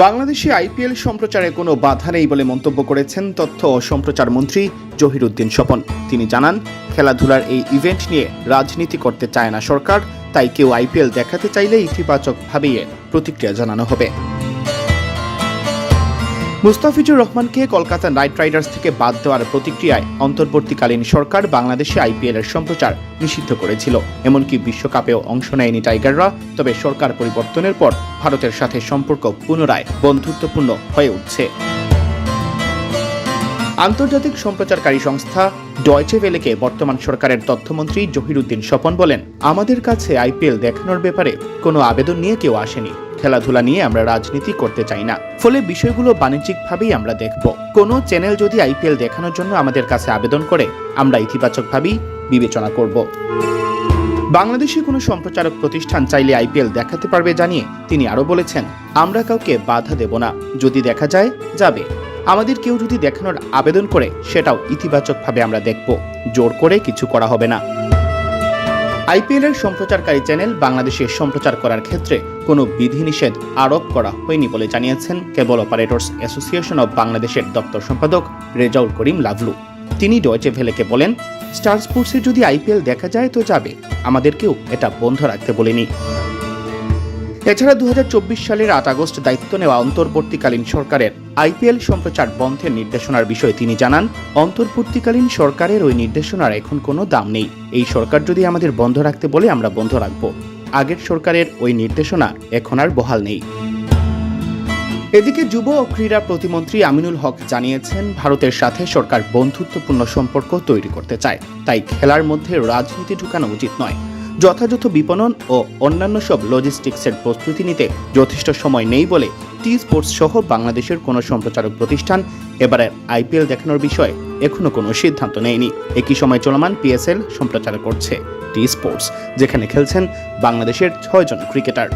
বাংলাদেশে আইপিএল সম্প্রচারে কোনো বাধা নেই বলে মন্তব্য করেছেন তথ্য ও সম্প্রচার মন্ত্রী জহিরুদ্দিন স্বপন। তিনি জানান, খেলাধুলার এই ইভেন্ট নিয়ে রাজনীতি করতে চায় না সরকার, তাই কেউ আইপিএল দেখাতে চাইলে ইতিবাচকভাবে প্রতিক্রিয়া জানানো হবে। মুস্তাফিজুর রহমানকে কলকাতা নাইট রাইডার্স থেকে বাদ দেওয়ার প্রতিক্রিয়ায় অন্তর্বর্তীকালীন সরকার বাংলাদেশে আইপিএল এর সম্প্রচার নিষিদ্ধ করেছিল। এমনকি বিশ্বকাপেও অংশ নেয়নি টাইগাররা। তবে সরকার পরিবর্তনের পর ভারতের সাথে সম্পর্ক পুনরায় বন্ধুত্বপূর্ণ হয়ে উঠছে। আন্তর্জাতিক সম্প্রচারকারী সংস্থা ডয়চে ভেলেকে বর্তমান সরকারের তথ্যমন্ত্রী জহিরুদ্দিন স্বপন বলেন, আমাদের কাছে আইপিএল দেখানোর ব্যাপারে কোনো আবেদন নিয়ে কেউ আসেনি। খেলাধুলা নিয়ে আমরা রাজনীতি করতে চাই না, ফলে বিষয়গুলো বাণিজ্যিকভাবেই আমরা দেখব। কোনো চ্যানেল যদি আইপিএল দেখানোর জন্য আমাদের কাছে আবেদন করে, আমরা ইতিবাচকভাবেই বিবেচনা করব। বাংলাদেশে কোনো সম্প্রচারক প্রতিষ্ঠান চাইলে আইপিএল দেখাতে পারবে জানিয়ে তিনি আরও বলেছেন, আমরা কাউকে বাধা দেব না, যদি দেখা যায় যাবে। আমাদের কেউ যদি দেখানোর আবেদন করে, সেটাও ইতিবাচকভাবে আমরা দেখব, জোর করে কিছু করা হবে না। আইপিএল এর সম্প্রচারকারী চ্যানেল বাংলাদেশে সম্প্রচার করার ক্ষেত্রে কোনো বিধিনিষেধ আরোপ করা হয়নি বলে জানিয়েছেন কেবল অপারেটরস অ্যাসোসিয়েশন অব বাংলাদেশের দপ্তর সম্পাদক রেজাউল করিম লাভলু। তিনি ডয়চে ভেলেকে বলেন, স্টার স্পোর্টসে যদি আইপিএল দেখা যায় তো যাবে, আমাদেরকেও এটা বন্ধ রাখতে বলেনি। এছাড়া 2024 সালের 8 আগস্ট দায়িত্ব নেওয়া অন্তর্বর্তীকালীন সরকারের আইপিএল সম্প্রচার বন্ধের নির্দেশনার বিষয়ে তিনি জানান, অন্তর্বর্তীকালীন সরকারের ওই নির্দেশনার এখন কোনো দাম নেই। এই সরকার যদি আমাদের বন্ধ রাখতে বলে আমরা বন্ধ রাখব। আগের সরকারের ওই নির্দেশনা এখন আর বহাল নেই। এদিকে যুব ও ক্রীড়া প্রতিমন্ত্রী আমিনুল হক জানিয়েছেন, ভারতের সাথে সরকার বন্ধুত্বপূর্ণ সম্পর্ক তৈরি করতে চায়, তাই খেলার মধ্যে রাজনীতি ঢুকানো উচিত নয়। যথাযথ বিপণন ও অন্যান্য সব লজিস্টিক্সের প্রস্তুতি নিতে যথেষ্ট সময় নেই বলে টি স্পোর্টস সহ বাংলাদেশের কোনো সম্প্রচারক প্রতিষ্ঠান এবারে আইপিএল দেখানোর বিষয়ে এখনো কোনো সিদ্ধান্ত নেয়নি। একই সময় চলমান পিএসএল সম্প্রচার করছে টি স্পোর্টস, যেখানে খেলছেন বাংলাদেশের 6 জন ক্রিকেটার।